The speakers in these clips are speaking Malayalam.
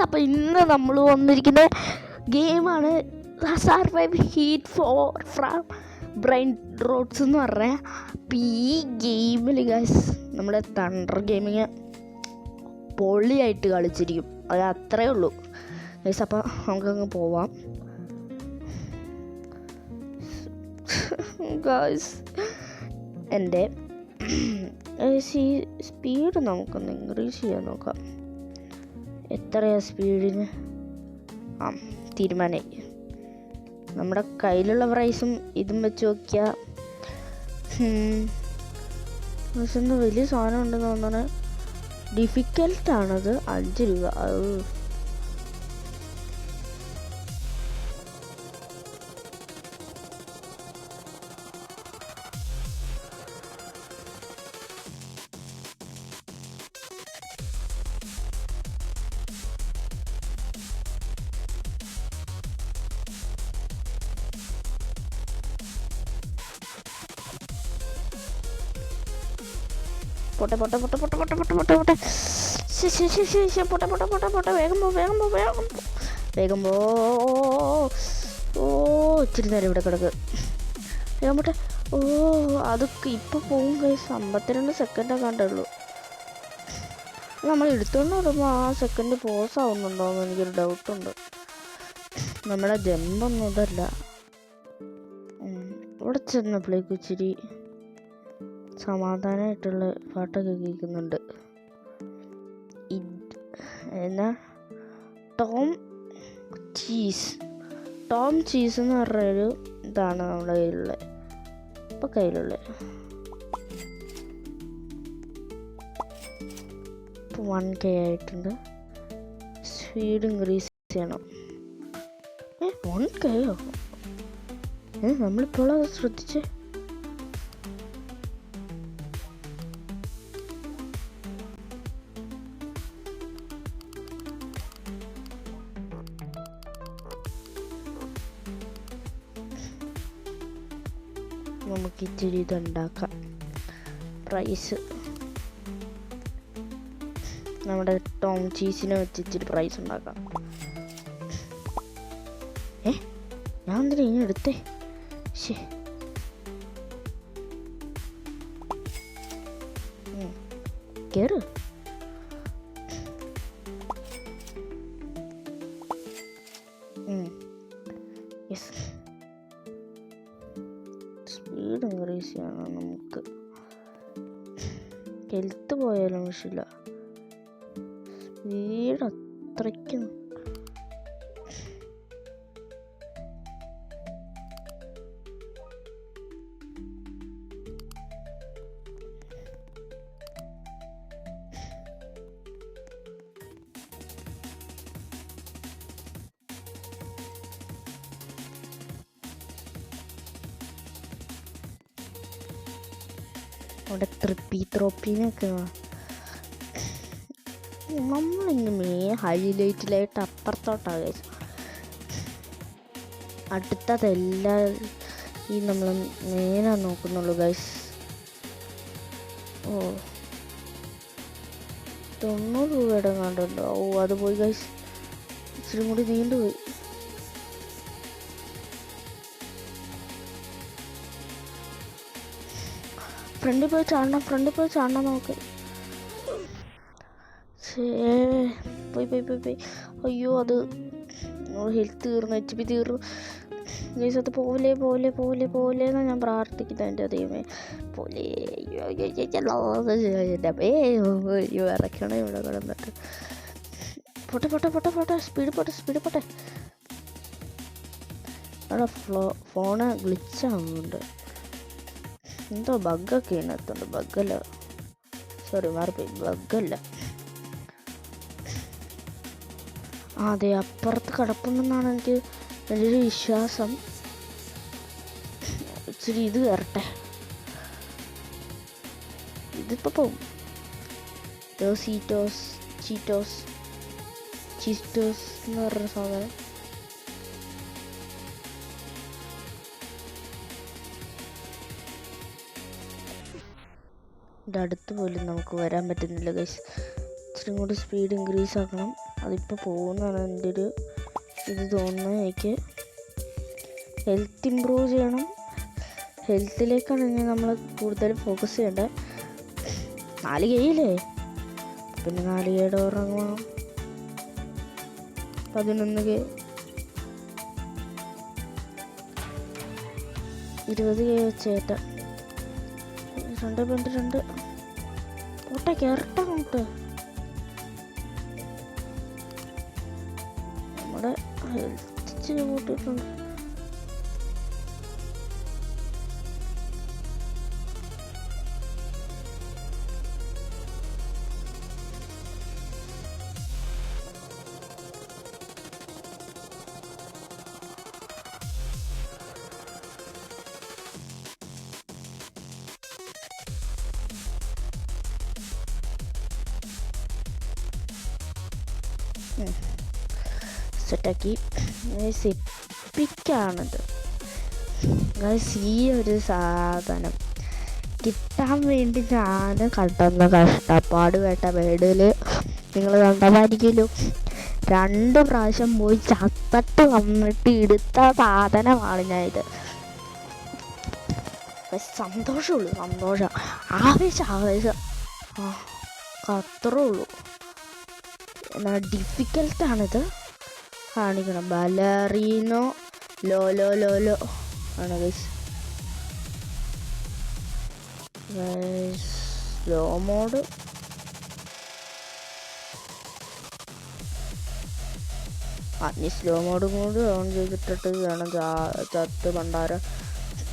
അപ്പോൾ ഇന്ന് നമ്മൾ വന്നിരിക്കുന്ന ഗെയിമാണ് survive heat from brain roads എന്ന് പറഞ്ഞാൽ. അപ്പം ഈ ഗെയിമിൽ ഗൈസ് നമ്മുടെ തണ്ടർ ഗെയിമിങ് പൊളിയായിട്ട് കളിച്ചിരിക്കും. അത് അത്രയേ ഉള്ളൂ ഗൈസ്. അപ്പം നമുക്കങ്ങ് പോവാം ഗൈസ്. എൻ്റെ ഈ സ്പീഡ് നമുക്കൊന്ന് ഇൻക്രീസ് ചെയ്യാൻ നോക്കാം. എത്രയാ സ്പീഡിന്? തീരുമാനമായി. നമ്മുടെ കയ്യിലുള്ള പ്രൈസും ഇതും വെച്ച് നോക്കിയാൽ പക്ഷെ വലിയ സാധനം ഉണ്ടെന്ന് തോന്നുന്നത്. ഡിഫിക്കൽട്ടാണത്. 5 രൂപ. പൊട്ടെ പൊട്ടെ പൊട്ടെ പൊട്ടെ പൊട്ടെ പൊട്ടെ പൊട്ടെ പൊട്ടെ പൊട്ടെ പൊട്ടെ പൊട്ടെ പൊട്ടെ വേഗം പോ വേഗം പോ വേഗം വേഗം പോ. ഇച്ചിരി നേരം ഇവിടെ കിടക്ക്. വേഗം പോട്ടെ. അതൊക്കെ ഇപ്പോൾ പോകും കൈസ്. 52 സെക്കൻഡേ കണ്ടുള്ളൂ. നമ്മൾ എടുത്തുകൊണ്ട് വരുമ്പോൾ ആ സെക്കൻഡ് പോസ് ആവുന്നുണ്ടോ എന്ന് എനിക്കൊരു ഡൗട്ടുണ്ട്. നമ്മുടെ ജമ്പൊന്നും ഇതല്ല. ഇവിടെ ചെന്നപ്പോഴേക്കും ഇച്ചിരി സമാധാനമായിട്ടുള്ള പാട്ടൊക്കെ കേൾക്കുന്നുണ്ട്. എന്നാ ടോം ചീസ് എന്ന് പറഞ്ഞൊരു ഇതാണ് നമ്മുടെ കയ്യിലുള്ളത്. ഇപ്പം കയ്യിലുള്ളത് 1K ആയിട്ടുണ്ട്. സ്പീഡ് ഇൻക്രീസ് ചെയ്യണം. 1Kയോ? നമ്മളിപ്പോൾ അത് ശ്രദ്ധിച്ചേ. നമുക്ക് ഇച്ചിരി ഇതുണ്ടാക്കാം. പ്രൈസ് നമ്മുടെ ടോം ചീസിനെ വെച്ച് ഇച്ചിരി പ്രൈസ് ഉണ്ടാക്കാം. ഞാൻ എന്തിനാ ഇനി എടുത്തേ? കേറ്. സ്പീഡ് ഇൻക്രീസ് ചെയ്യണം നമുക്ക്. ഹെൽത്ത് പോയാലും ആവശ്യമില്ല. സ്പീഡ് അത്രയ്ക്കും അവിടെ ത്രോപ്പിനൊക്കെ നമ്മളിങ്ങനെ ഹൈലൈറ്റിലായിട്ട് അപ്പുറത്തോട്ടാണ്. അടുത്തതെല്ലാം ഈ നമ്മൾ നേരെ നോക്കുന്നുള്ളൂ ഗൈസ്. 90 രൂപയുടെ കണ്ടുണ്ടോ? അത് പോയി ഗൈസ്. ഇച്ചിരി കൂടി നീണ്ടുപോയി. ഫ്രണ്ടിൽ പോയി ചാടണം നമുക്ക്. പോയി. അയ്യോ, അത് ഹെൽത്ത് തീർന്നു, HP തീർന്നു ഗൈസ്. അത് പോലെ എന്നാണ് ഞാൻ പ്രാർത്ഥിക്കുന്നത്. എൻ്റെ ദൈവമേ പോലെ. ഇറക്കണം ഇവിടെ കിടന്നിട്ട്. പോട്ടെ. സ്പീഡ് പോട്ടെ. അവിടെ ഫോണ് ഗ്ലിച്ചാവുന്നുണ്ട്. എന്തോ ബഗ്ഗൊക്കെ ഇതിനകത്തുണ്ട്. ബഗ്ഗല്ല, സോറി മാറിപ്പോയി. ബഗ്ഗല്ല. അതെ, അപ്പുറത്ത് കിടപ്പുണ്ടെന്നാണ് എൻ്റെ ഒരു വിശ്വാസം. ഇച്ചിരി ഇത് കയറട്ടെ. ഇതിപ്പോൾ പോവും. ചീറ്റോസ് എന്ന് പറഞ്ഞ സാധനം. അടുത്ത് പോലും നമുക്ക് വരാൻ പറ്റുന്നില്ല ഗൈസ്. ഇച്ചിരി കൂടി സ്പീഡ് ഇൻക്രീസ് ആക്കണം. അതിപ്പോൾ പോകുന്നതാണ് എൻ്റെ ഒരു ഇത് തോന്നുന്നത്. എനിക്ക് ഹെൽത്ത് ഇമ്പ്രൂവ് ചെയ്യണം. ഹെൽത്തിലേക്കാണ് ഇനി നമ്മൾ കൂടുതൽ ഫോക്കസ് ചെയ്യേണ്ടത്. 4 കൈയില്ലേ, പിന്നെ 4 കൈയുടെ ഉറങ്ങണം. 11 കൈ, 20 കൈ വെച്ചേട്ടാ. 2.2 പോട്ടെ, കയറട്ടെ അങ്ങോട്ട്. നമ്മുടെ ഹെൽത്ത് ഇച്ചിരി കൂട്ടിയിട്ടുണ്ട്. സെറ്റാക്കി. എപ്പിക്കാണിത് ഗൈസ്. ഈ ഒരു സാധനം കിട്ടാൻ വേണ്ടി ഞാൻ കണ്ടെന്ന കഷ്ടപ്പാട് വേട്ട വീടിൽ നിങ്ങൾ കണ്ടതായിരിക്കുമല്ലോ. 2 പ്രാവശ്യം പോയി ചത്തട്ട് വന്നിട്ട് എടുത്ത സാധനമാണ് ഞാൻ ഇത്. സന്തോഷമുള്ളൂ, സന്തോഷം, ആവേശം. അത്രേ ഉള്ളൂ. എന്നാൽ ഡിഫിക്കൽട്ടാണിത് കാണിക്കണം. ബലറീനോ ലോലോ ആണ് ഗൈസ്. സ്ലോ മോഡ് ഇനി സ്ലോ മോഡും കൂടി ഓൺ ചെയ്തിട്ടിട്ട് വേണം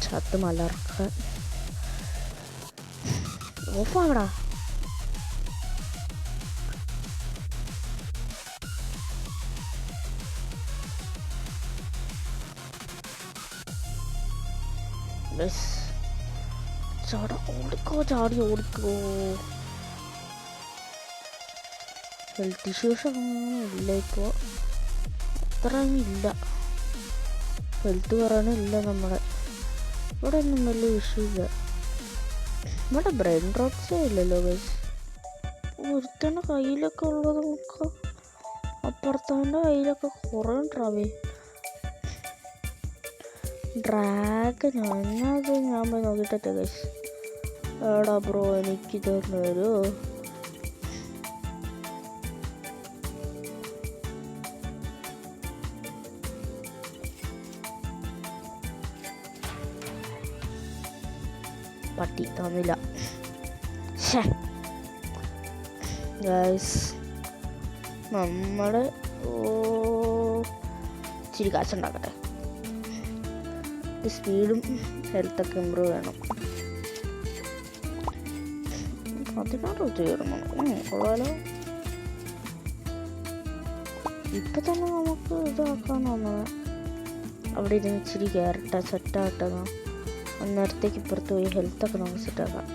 ചത്ത് മലർക്കാൻ. ഓഫാവടാ. ചാടി ഓടിക്കോ. ഹെൽത്ത് ഇഷ്യൂസ് ഒന്നും ഇല്ല ഇപ്പോൾ, അത്രയും ഇല്ല. ഹെൽത്ത് പറയാനില്ല നമ്മുടെ ഇവിടെ ഒന്നും വലിയ ഇഷ്യൂ ഇല്ല. ഇവിടെ ബ്രെയിൻ ഡ്രോപ്സേ ഇല്ലല്ലോ ഗൈസ്. ഒരുത്തൻ്റെ കയ്യിലൊക്കെ ഉള്ളത് നോക്കാം, അപ്പുറത്തവൻ്റെ കയ്യിലൊക്കെ കുറേ ട്രാവേ ഡ്രാഗനോ. എന്നത് ഞാൻ പോയി നോക്കിയിട്ടെ ഗൈസ്. എടാ ബ്രോ, എനിക്ക് തരുന്നൊരു പട്ടി തന്നില്ല. ഗൈസ് നമ്മുടെ ഇച്ചിരി കാശുണ്ടാക്കട്ടെ. സ്പീഡും ഹെൽത്തൊക്കെ ഇമ്പ്രൂവ് ചെയ്യണം. 16 തീർന്നു. കൊള്ളാലോ. ഇപ്പം തന്നെ നമുക്ക് ഇതാക്കാൻ തോന്നുന്നത്. അവിടെ ഇരുന്ന് ഇച്ചിരി കയറട്ടെ, സെറ്റാകട്ടെ. അന്നേരത്തേക്ക് ഇപ്പുറത്ത് പോയി ഹെൽത്തൊക്കെ നമുക്ക് സെറ്റാക്കാം.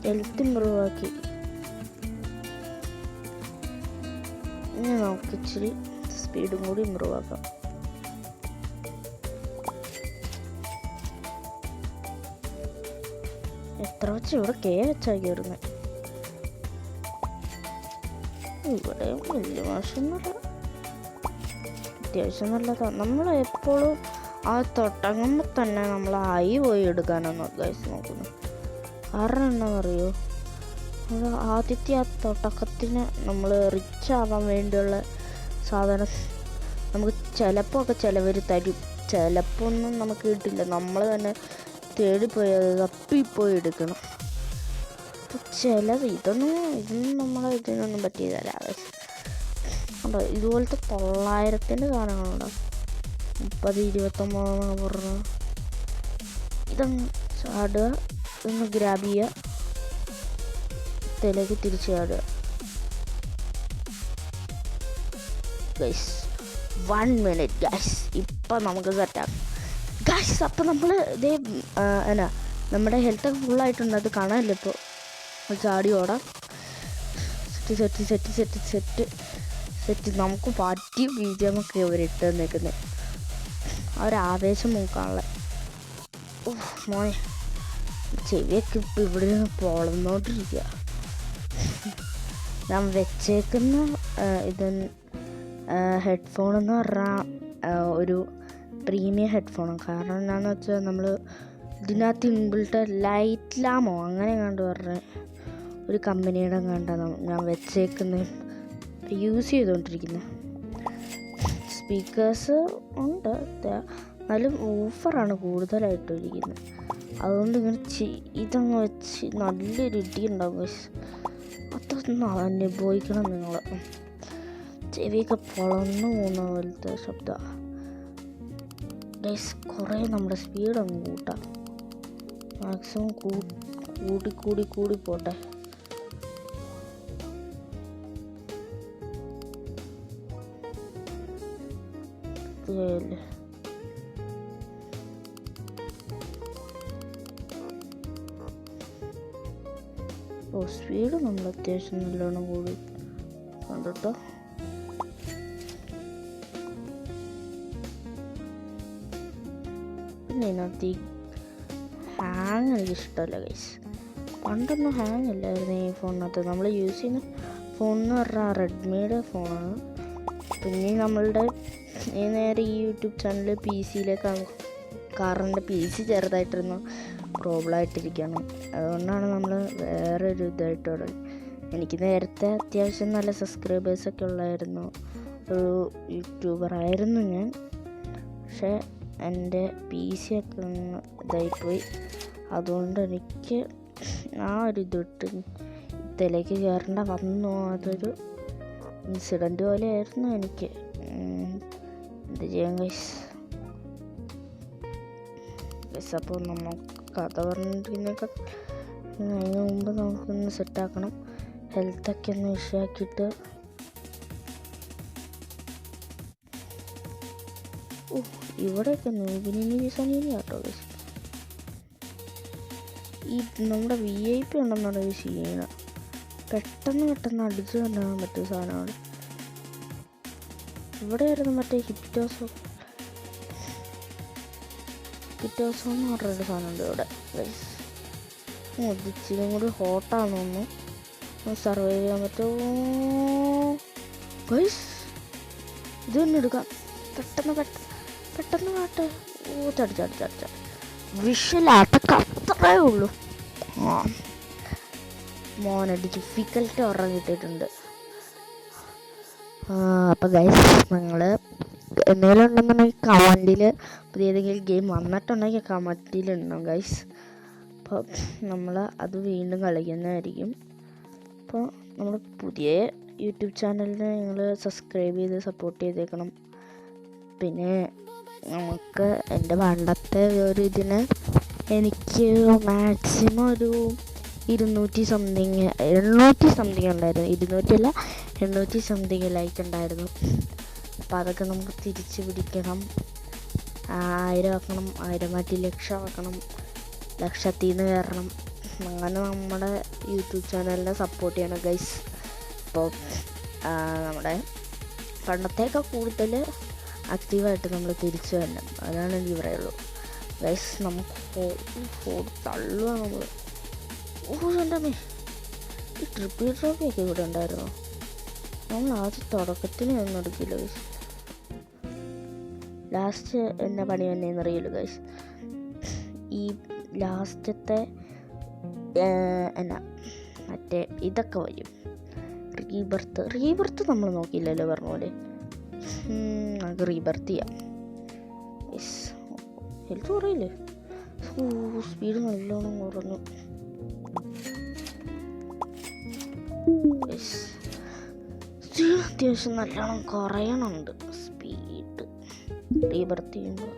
ഹെൽത്ത് ഇമ്പ്രൂവ് ആക്കി. ഇനി നമുക്ക് ഇച്ചിരി സ്പീഡും കൂടി ഇമ്പ്രൂവ് ആക്കാം. എത്ര വെച്ച് ഇവിടെ വെച്ചാൽ കയറുന്നത്. ഇവിടെയും വലിയ മോശമൊന്നുമില്ല, അത്യാവശ്യം നല്ലതാണ്. നമ്മൾ എപ്പോഴും ആ തുടങ്ങുമ്പോൾ തന്നെ നമ്മൾ ആയി പോയി എടുക്കാനാണ് ഗൈസ് നോക്കുന്നത്. കാരണം എന്താണെന്നറിയോ, നമ്മൾ ആദ്യത്തെ ആ തുടക്കത്തിന് നമ്മൾ റിച്ച് ആവാൻ വേണ്ടിയുള്ള സാധനം നമുക്ക് ചിലപ്പോൾ ഒക്കെ ചിലവർ തരും, ചിലപ്പോൾ ഒന്നും നമുക്ക് കിട്ടില്ല. നമ്മൾ തന്നെ തേടിപ്പോയി അത് തപ്പിപ്പോയി എടുക്കണം. അപ്പോൾ ചിലത് ഇതൊന്നും നമ്മളെ ഇതിനൊന്നും പറ്റിയതല്ല. ഉണ്ടോ ഇതുപോലത്തെ 900-ൻ്റെ സാധനങ്ങളുണ്ടോ, 30, 29 പറഞ്ഞ ഇതങ്ങ് ചാടുക, ഇതൊന്ന് ഗ്രാബ് ചെയ്യുക, ഇതിലേക്ക് തിരിച്ച് ചാടുക. ഗൈസ് 1 മിനിറ്റ് ഗൈസ്, ഇപ്പം നമുക്ക് സെറ്റാക്കാം ഗൈസ്. അപ്പം നമ്മൾ ഇതേ എന്നാ നമ്മുടെ ഹെൽത്തൊക്കെ ഫുള്ളായിട്ടുണ്ട്, അത് കാണാമല്ലോ. ഇപ്പോൾ ചാടി ഓടാം. സെറ്റ് നമുക്ക് പറ്റിയ ബീജമൊക്കെ ഇവരിട്ട് നിൽക്കുന്നത്. ആ ഒരു ആവേശം നോക്കാനുള്ള. മോനെ ചെവിയൊക്കെ ഇപ്പം ഇവിടെ നിന്ന് പൊളന്നോണ്ടിരിക്കുക. ഞാൻ വെച്ചേക്കുന്ന ഇത് ഹെഡ്ഫോൺ എന്ന് പറഞ്ഞാൽ ഒരു പ്രീമിയം ഹെഡ്ഫോണാണ്. കാരണം എന്താണെന്ന് വെച്ചാൽ നമ്മൾ ഇതിനകത്ത് ഇൻബിൾട്ട് ലൈറ്റ് ലാമോ അങ്ങനെ കണ്ടു പറഞ്ഞ ഒരു കമ്പനിയുടെ കണ്ടാണ് ഞാൻ വെച്ചേക്കുന്നത്, യൂസ് ചെയ്തുകൊണ്ടിരിക്കുന്നത്. സ്പീക്കേഴ്സ് ഉണ്ട്, എന്നാലും ഓഫറാണ് കൂടുതലായിട്ടും ഇരിക്കുന്നത്. അതുകൊണ്ട് ഇങ്ങനെ ഇതങ്ങ് വെച്ച് നല്ലൊരു ഇടി ഉണ്ടാകും. അതൊന്നും അനുഭവിക്കണം നിങ്ങൾ. ചെവിയൊക്കെ പൊളന്നു പോകുന്ന പോലത്തെ ശബ്ദമാണ്. കുറേ നമ്മുടെ സ്പീഡ് അങ്ങ് കൂട്ടാം. മാക്സിമം കൂടി പോട്ടെ. അല്ലേ സ്പീഡ് നമ്മൾ അത്യാവശ്യം നല്ലോണം കൂടി കണ്ടിട്ടോ. പിന്നെ ഇതിനകത്ത് ഈ ഹാങ് എനിക്ക് ഇഷ്ടമല്ല ഗൈസ്. പണ്ടൊന്നും ഹാങ് ഇല്ലായിരുന്നു ഈ ഫോണിനകത്ത്. നമ്മൾ യൂസ് ചെയ്യുന്ന ഫോൺ എന്ന് പറഞ്ഞാൽ റെഡ്മിയുടെ ഫോണാണ്. പിന്നെ നമ്മളുടെ നേരെ ഈ യൂട്യൂബ് ചാനൽ PC-യിലേക്കാണ്. കാരണം PC ചെറുതായിട്ടിരുന്നു പ്രോബ്ലമായിട്ടിരിക്കുകയാണ്. അതുകൊണ്ടാണ് നമ്മൾ വേറൊരു ഇതായിട്ട് തുടങ്ങി. എനിക്ക് നേരത്തെ അത്യാവശ്യം നല്ല സബ്സ്ക്രൈബേഴ്സൊക്കെ ഉള്ളായിരുന്നു, ഒരു യൂട്യൂബറായിരുന്നു ഞാൻ. പക്ഷേ എൻ്റെ PC ഒക്കെ ഒന്ന് ഇതായിപ്പോയി. അതുകൊണ്ട് എനിക്ക് ആ ഒരു ഇതിട്ട് ഇതിലേക്ക് കയറേണ്ട വന്നു. അതൊരു ഇൻസിഡൻറ്റ് പോലെയായിരുന്നു എനിക്ക്. എന്ത് ചെയ്യാൻ ഗൈസ്. അപ്പോൾ നമുക്ക് കഥ പറഞ്ഞിരിക്കുന്നതൊക്കെ അതിന് മുമ്പ് നമുക്കൊന്ന് സെറ്റാക്കണം. ഹെൽത്തൊക്കെ ഒന്ന് വിഷയാക്കിയിട്ട് ഇവിടെയൊക്കെ നൂബിനി സനീനി കേട്ടോ ഗൈസ്. ഈ നമ്മുടെ VIP ഉണ്ടെന്നുള്ളത് ക്ഷീണം. പെട്ടെന്ന് അടിച്ചു തന്നാൻ പറ്റിയ സാധനമാണ്. ഇവിടെ ആയിരുന്നു മറ്റേ ഹിപ്റ്റോസോ എന്ന് പറഞ്ഞൊരു സാധനമുണ്ട് ഇവിടെ ഗൈസ്. ഇച്ചിരിയും കൂടി ഹോട്ടാണെന്ന് സർവൈവ് ചെയ്യാൻ പറ്റുമോ ഗൈസ്? ഇത് തന്നെ എടുക്കാം. പെട്ടെന്ന് പാട്ട് ചടിച്ച വിഷലാട്ടൊക്കെ അത്രേ ഉള്ളൂ. മോനെ ഡിഫിക്കൽട്ടി ഒരെണ്ണം കിട്ടിയിട്ടുണ്ട്. അപ്പോൾ ഗൈസ് നിങ്ങൾ എന്തെങ്കിലും ഉണ്ടെന്നുണ്ടെങ്കിൽ കമൻറ്റിൽ പുതിയ ഏതെങ്കിലും ഗെയിം വന്നിട്ടുണ്ടെങ്കിൽ കമൻറ്റിലുണ്ടാവും ഗൈസ്. അപ്പോൾ നമ്മൾ അത് വീണ്ടും കളിക്കുന്നതായിരിക്കും. അപ്പോൾ നമ്മൾ പുതിയ യൂട്യൂബ് ചാനലിന് നിങ്ങൾ സബ്സ്ക്രൈബ് ചെയ്ത് സപ്പോർട്ട് ചെയ്തേക്കണം. പിന്നെ നമുക്ക് എൻ്റെ പണ്ടത്തെ ഒരു ഇതിന് എനിക്ക് മാക്സിമം ഒരു 200 സംതിങ് ഉണ്ടായിരുന്നു. 200 അല്ല 800 സംതിങ് ലൈക്ക് ഉണ്ടായിരുന്നു. അപ്പോൾ അതൊക്കെ നമുക്ക് തിരിച്ച് പിടിക്കണം. 1000 ആക്കണം, 1000 മാറ്റി 1,00,000 ആക്കണം, 1,00,000 കയറണം. അങ്ങനെ നമ്മുടെ യൂട്യൂബ് ചാനലിനെ സപ്പോർട്ട് ചെയ്യണം ഗൈസ്. അപ്പോൾ നമ്മുടെ പണ്ടത്തേക്കാൾ കൂടുതൽ ആക്റ്റീവായിട്ട് നമ്മൾ തിരിച്ചു വരണം. അതാണ് എനിക്ക് പറയുള്ളൂ ഗൈസ്. നമുക്ക് തള്ളുക നമ്മൾ. എൻ്റെ ഈ ട്രോഫിയൊക്കെ ഇവിടെ ഉണ്ടായിരുന്നോ? നമ്മൾ ആദ്യം തുടക്കത്തിൽ ഒന്നും എടുക്കില്ല ഗൈസ്. ലാസ്റ്റ് എന്നെ പണി തന്നെയെന്ന് അറിയില്ല ഗൈസ്. ഈ ലാസ്റ്റത്തെ എന്നാ മറ്റേ ഇതൊക്കെ വരും. റീബർത്ത് നമ്മൾ നോക്കിയില്ലല്ലോ പറഞ്ഞ പോലെ. നമുക്ക് റീബർത്ത് ചെയ്യാം. ഹെൽത്ത് കുറയില്ലേ? സ്പീഡ് നല്ലോണം കുറഞ്ഞു. സ്പീഡ് അത്യാവശ്യം നല്ലോണം കുറയണുണ്ട് സ്പീഡ് റീബർത്ത് ചെയ്യുമ്പോൾ.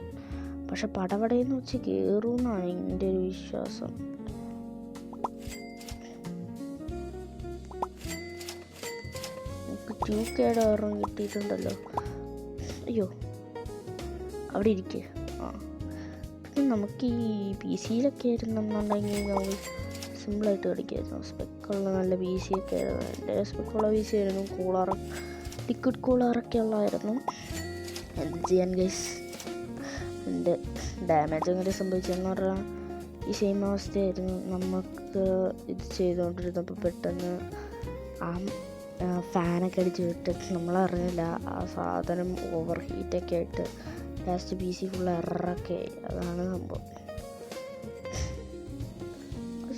പക്ഷെ പടപടയെന്ന് വെച്ച് കയറുമെന്നാണ് എൻ്റെ ഒരു വിശ്വാസം. നമുക്ക് 2Kയുടെ ഓർമ്മ കിട്ടിയിട്ടുണ്ടല്ലോ. അയ്യോ അവിടെ ഇരിക്കുക. പിന്നെ നമുക്ക് ഈ PC-യിലൊക്കെ ആയിരുന്നെന്നുണ്ടെങ്കിൽ നമ്മൾ സിമ്പിളായിട്ട് കളിക്കായിരുന്നു. സ്പെക്കുള്ള നല്ല PC ഒക്കെ ആയിരുന്നു. എൻ്റെ സ്പെക്കുള്ള PC ആയിരുന്നു. ലിക്വിഡ് കൂളറൊക്കെ ഉള്ളതായിരുന്നു. എന്ത് ചെയ്യാൻ ഗൈസ്. ഉണ്ട്. ഡാമേജ് എങ്ങനെ സംഭവിച്ചതെന്ന് പറഞ്ഞാൽ ഈ സെയിം അവസ്ഥയായിരുന്നു. നമുക്ക് ഇത് ചെയ്തുകൊണ്ടിരുന്നപ്പോൾ പെട്ടെന്ന് ആ ഫാനൊക്കെ അടിച്ച് വിട്ടിട്ട് നമ്മളറിഞ്ഞില്ല. ആ സാധനം ഓവർ ഹീറ്റൊക്കെ ആയിട്ട് ലാസ്റ്റ് പി സി ഫുൾ എററൊക്കെ ആയി. അതാണ് സംഭവം.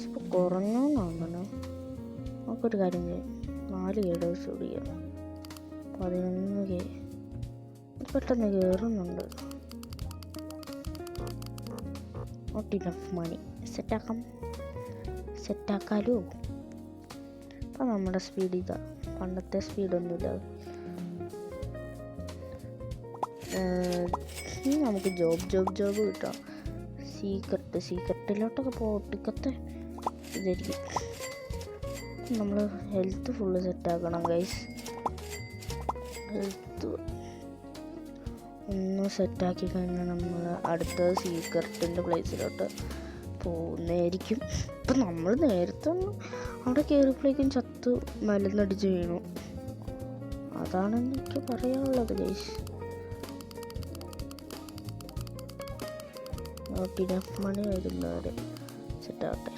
ഇപ്പോൾ കുറഞ്ഞു തോന്നണേ. നമുക്കൊരു കാര്യം ചെയ്യാം, 4 ഡോസ് ഓടിക്കാം. 11 പെട്ടെന്ന് കയറുന്നുണ്ട്. Not enough money. സെറ്റാക്കാലോ. അപ്പം നമ്മുടെ സ്പീഡ് ഇതാ, പണ്ടത്തെ സ്പീഡൊന്നുമില്ല. ഇനി നമുക്ക് ജോബ് കിട്ടാം. സീക്രട്ടിലോട്ടൊക്കെ ഒട്ടുക്കത്തെ ഇതായിരിക്കും. നമ്മൾ ഹെൽത്ത് ഫുള്ള് സെറ്റാക്കണം ഗൈസ്. ഹെൽത്ത് ഒന്ന് സെറ്റാക്കി കഴിഞ്ഞാൽ നമ്മൾ അടുത്ത സീക്രട്ടിൻ്റെ പ്ലേസിലോട്ട് പോകുന്നതായിരിക്കും. ഇപ്പം നമ്മൾ നേരത്തെ ഒന്ന് അവിടെ കയറിയപ്പോഴേക്കും ചത്ത് മലന്നടിച്ച് വീണു. അതാണ് എനിക്ക് പറയാനുള്ളത് ഗൈസ്. ഇനഫ് മണി വരുന്നവരെ സെറ്റാവട്ടെ.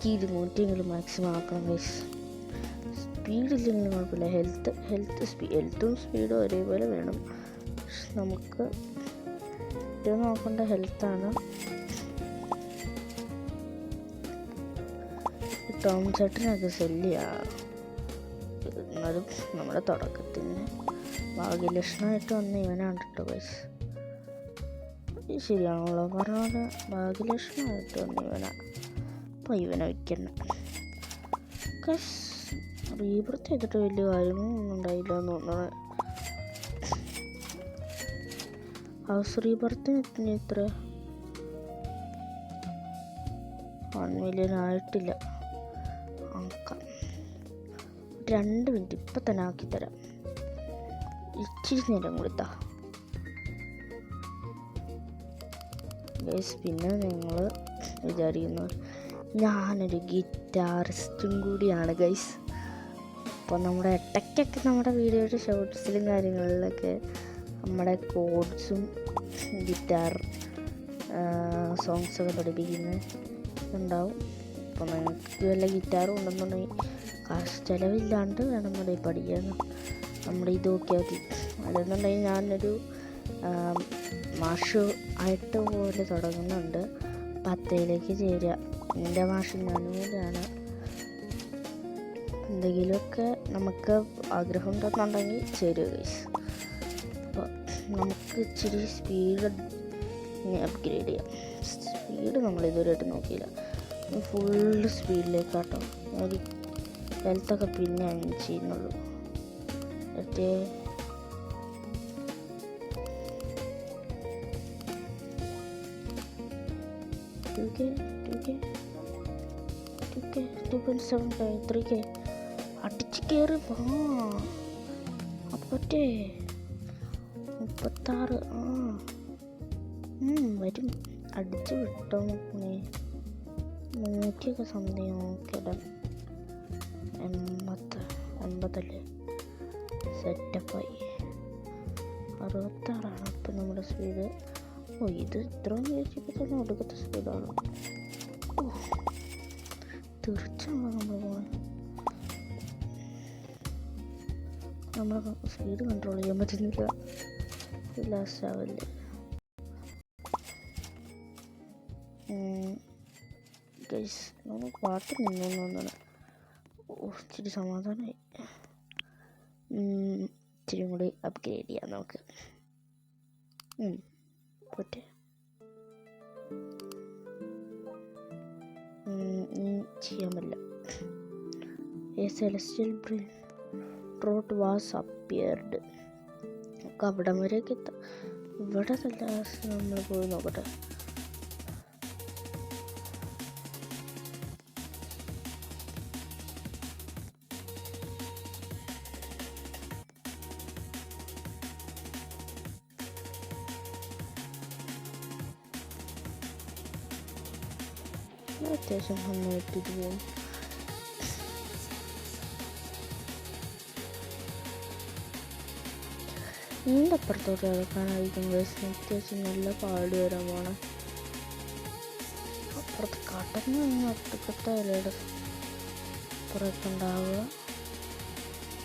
200 മാക്സിമം ആക്കണം ഗൈസ്. സ്പീഡില്ലെങ്കിലും കുഴപ്പമില്ല. ഹെൽത്തും സ്പീഡും ഒരേപോലെ വേണം. നമുക്ക് ഏറ്റവും നോക്കേണ്ട ഹെൽത്താണ്. ടോം ചേട്ടനൊക്കെ എന്നാലും നമ്മുടെ തുടക്കത്തിന് ഭാഗ്യലക്ഷണമായിട്ട് വന്ന ഇവനാണ് കേട്ടോ ഗൈസ്. ശരിയാണല്ലോ പറഞ്ഞ ഭാഗ്യലക്ഷണമായിട്ട് വന്ന ഇവനാണ്. അപ്പോൾ ഇവനെ വയ്ക്കണം ഗൈസ്. റീബർത്ത് ചെയ്തിട്ട് വലിയ കാര്യങ്ങളൊന്നും ഉണ്ടായില്ല എന്ന് തോന്നുന്നത്. ഹൗസ് റീബർത്തിന് ഇത്ര 1 മില്യൺ ആയിട്ടില്ല. ആക്കാം, 2 മിനിറ്റ് ഇപ്പം തന്നെ ആക്കിത്തരാം. ഇച്ചിരി നേരം കൊടുത്താ ഗൈസ്. പിന്നെ നിങ്ങൾ വിചാരിക്കുന്നു ഞാനൊരു ഗിറ്റാറിസ്റ്റും കൂടിയാണ് ഗൈസ്. അപ്പോൾ നമ്മുടെ ഇടയ്ക്കൊക്കെ നമ്മുടെ വീഡിയോയുടെ ഷോർട്സിലും കാര്യങ്ങളിലൊക്കെ നമ്മുടെ കോഡ്സും ഗിറ്റാർ സോങ്സൊക്കെ പഠിപ്പിക്കുന്നുണ്ടാവും. അപ്പോൾ നിങ്ങൾക്ക് വല്ല ഗിറ്റാറും ഉണ്ടെന്നുണ്ടെങ്കിൽ കാശ് ചിലവില്ലാണ്ട് വേണമെന്നുണ്ടെങ്കിൽ പഠിക്കാൻ നമ്മുടെ ഇത് നോക്കിയാൽ മതി. അല്ലെന്നുണ്ടെങ്കിൽ ഞാനൊരു മാഷ് ആയിട്ട് പോലെ തുടങ്ങുന്നുണ്ട്. 10ലേക്ക് ചേരുക. എൻ്റെ മാഷ് ഞാനും കൂടിയാണ്. എന്തെങ്കിലുമൊക്കെ നമുക്ക് ആഗ്രഹം ഉണ്ടെന്നുണ്ടെങ്കിൽ ചേരുക ഗൈസ്. അപ്പോൾ നമുക്ക് ഇച്ചിരി സ്പീഡ് അപ്ഗ്രേഡ് ചെയ്യാം. സ്പീഡ് നമ്മൾ ഇതുവരെയായിട്ട് നോക്കിയില്ല. ഫുള്ള് സ്പീഡിലേക്കാട്ടോ. ഒരു ഹെൽത്തൊക്കെ പിന്നെ ചെയ്യുന്നുള്ളൂ. മറ്റേ 2.7 3K അടിച്ച് കയറി അപ്പറ്റേ 36 വരും. അടിച്ച് വിട്ടോ. 100 സംതിങ് നോക്കിയിടാം. 80 സെറ്റപ്പായി. 66 ഇപ്പം നമ്മുടെ സ്പീഡ്. ഇത് ഇത്രയും വിചാരിച്ചപ്പോൾ തന്നെ ഒടുക്കത്തെ സ്പീഡാണ്. തീർച്ചയാണോ നമ്മൾ പോകുന്നത്. നമ്മളെ സ്പീഡ് കൺട്രോൾ ചെയ്യാൻ പറ്റുന്നില്ല. ലാസ്റ്റ് ആവല്ലേ ഗൈസ്. നമ്മൾ പാട്ട് നിന്നു തോന്നണം. ഇച്ചിരി സമാധാനമായി. ഇച്ചിരി കൂടി അപ്ഗ്രേഡ് ചെയ്യാം നമുക്ക്. പോട്ടെ. ചെയ്യാൻ പറ്റില്ല. A celestial road was appeared. നമുക്ക് അവിടം വരെയൊക്കെ എത്താം. ഇവിടെ നല്ല നമ്മൾ പോയി നോക്കട്ടെ. അത്യാവശ്യം നന്നായിട്ടിട്ട് പോകും. ഇതിൻ്റെ അപ്പുറത്തോട്ട് കിടക്കാനായിരിക്കും അത്യാവശ്യം നല്ല പാട് വരാൻ പോണം. അപ്പുറത്ത് കടന്ന് ഒറ്റപ്പെട്ട ഇലയുടെ പുറത്ത് ഉണ്ടാവുക.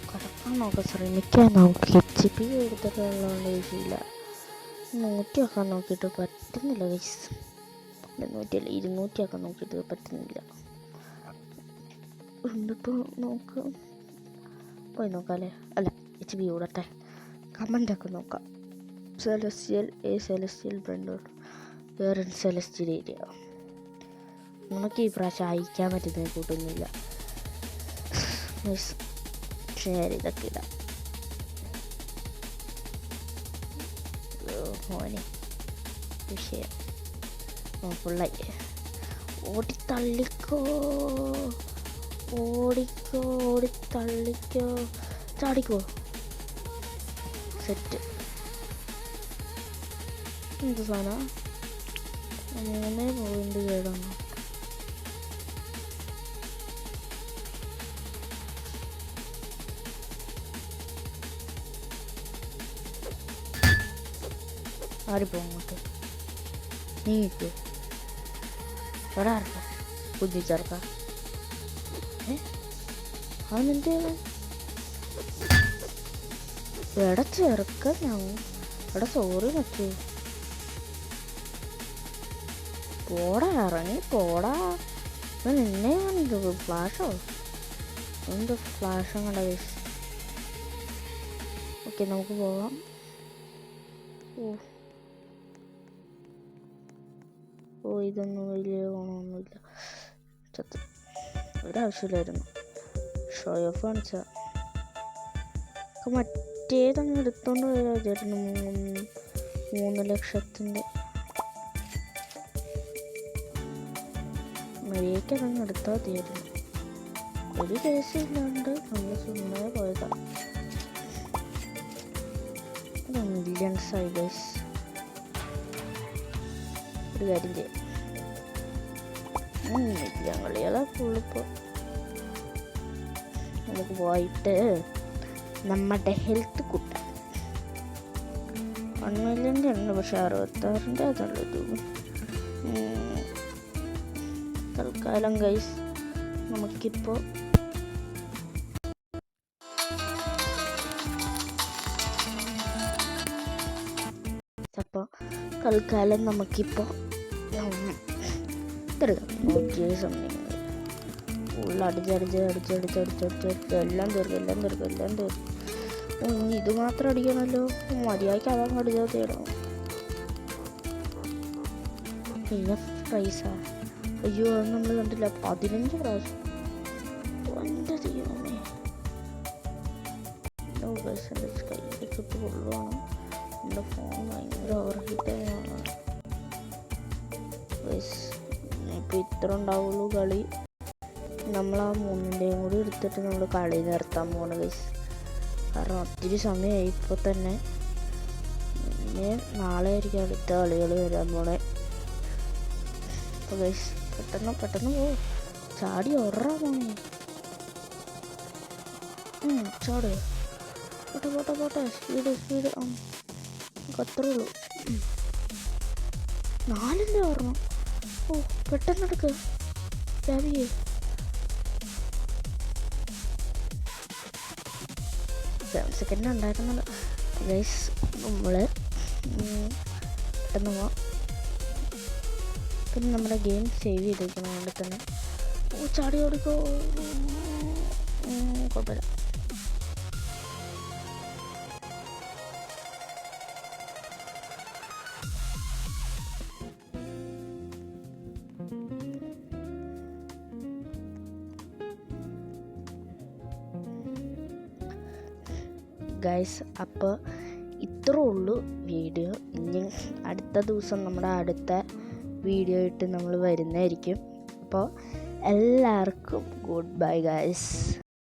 കിടക്കാൻ നോക്കാൻ ശ്രമിക്കാൻ നമുക്ക് HP കൊടുത്തിട്ടുള്ളതുകൊണ്ട് കഴിച്ചില്ല. 100 ആക്കാൻ നോക്കിയിട്ട് പറ്റുന്നില്ല. 100 അല്ല 200 ആക്കാൻ നോക്കിയിട്ട് പറ്റുന്നില്ല. ഇപ്പോൾ നോക്കാം, പോയി നോക്കാം അല്ലേ? അല്ല HP കൂടട്ടെ. കമൻ്റൊക്കെ നോക്കാം. സെലസ്റ്റിയൽ ബ്രണ്ടോട്ട് വേറെ സെലസ്റ്റിയൽ ഏരിയ നമുക്ക് ഈ പ്രാവശ്യം അയക്കാൻ പറ്റുന്നത് കൂട്ടുന്നില്ല. ശരി, ഇതൊക്കെ ഇടാം. മോനെ വിഷയം ഫുള്ളായി. ഓടിത്തള്ളിക്കോ, ഓടിത്തള്ളിക്കോ, ചാടിക്കോ. സെറ്റ്. എന്ത് സാധനം? 3.7 ആരിപ്പോ അങ്ങോട്ട് നീക്ക് വരാറുണ്ടോ ബുദ്ധി ചേർക്ക? അവനെന്ത് എടാ ചെറുക്ക, എടാ സോറി മറ്റു പോടാ, ഇറങ്ങി പോടാ. നിന്നെ ഫ്ലാഷോ എന്ത് ഫ്ലാഷും കണ്ട കേസ്. ഓക്കെ, നമുക്ക് പോവാം. ഇതൊന്നും വലിയ ഗുണമൊന്നുമില്ല. ഒരാവശ്യമില്ലായിരുന്നു. ഷോ ഓഫ് കാണിച്ച മറ്റേതങ്ങ് എടുത്തോണ്ട് പോയായിരുന്നു. 3 ലക്ഷത്തിൻ്റെ മര്യാദയ്ക്കതങ്ങ് എടുത്താൽ മതിയായിരുന്നു. ഒരു കേസില്ലാണ്ട് നമ്മൾ സുന്ദര പോയതാണ്. മില്യൺസായി ഗൈസ്. ഒരു കാര്യം ചെയ്യാം, മില്യൺ കളികളെ ഫുള്ളിപ്പോൾ നമുക്ക് പോയിട്ട് നമ്മുടെ ഹെൽത്ത് കൂട്ടാം. 1 മില്യൻ്റെ ഉണ്ട്, പക്ഷെ 66ൻ്റെ അതുള്ളത്. തൽക്കാലം ഗൈസ് നമുക്കിപ്പോൾ തൽക്കാലം നമുക്കിപ്പോൾ നോക്കിയ സമയം അടിച്ചടിച്ച് എല്ലാം തീർക്കും. ഇനി ഇത് മാത്രം അടിക്കണമല്ലോ. മര്യാദയ്ക്ക് അതങ്ങ് അടിച്ചാൽ തീരണം. പിന്നെ പ്രൈസാ. അയ്യോ, അത് നമ്മൾ കണ്ടില്ല. 15 പ്രാവശ്യം. എൻ്റെ ദൈവമേ, കയ്യിലേക്ക് ഇട്ട് കൊള്ളുവാണ്. എൻ്റെ ഫോൺ ഭയങ്കര ഓവർ ഹീറ്റാണ്. ഇപ്പോൾ ഇത്ര ഉണ്ടാവുള്ളൂ കളി. നമ്മൾ ആ 3ൻ്റെയും കൂടി എടുത്തിട്ട് നമ്മൾ കളി നിർത്താൻ പോകണം ഗൈസ്. കാരണം ഒത്തിരി സമയമായി ഇപ്പോൾ തന്നെ. പിന്നെ നാളെ ആയിരിക്കും അടുത്ത കളികൾ വരാൻ പോണേ. അപ്പോൾ ഗൈസ് പെട്ടെന്ന് പോ. ചാടി ഓർറാ പോണേ. ചാട്. പോട്ടെ. സ്പീഡ്. അത്രേ ഉള്ളൂ. 4ൻ്റെ ഓർമ്മ. പെട്ടെന്ന് എടുക്കുക രാവിയെ. 7 സെക്കൻഡ് ഉണ്ടായിരുന്നല്ലോ ഗൈസ്. നമ്മൾ പെട്ടെന്ന് പോവാം. പിന്നെ നമ്മുടെ ഗെയിം സേവ് ചെയ്തേക്കണം. അതുകൊണ്ട് തന്നെ ചാടി ഓടിക്കോ, കുഴപ്പമില്ല. ഗൈസ്, അപ്പോൾ ഇത്രേ ഉള്ളൂ വീഡിയോ. ഇനി അടുത്ത ദിവസം നമ്മുടെ അടുത്ത വീഡിയോ ആയിട്ട് നമ്മൾ വരുന്നതായിരിക്കും. അപ്പോൾ എല്ലാവർക്കും ഗുഡ് ബൈ ഗൈസ്.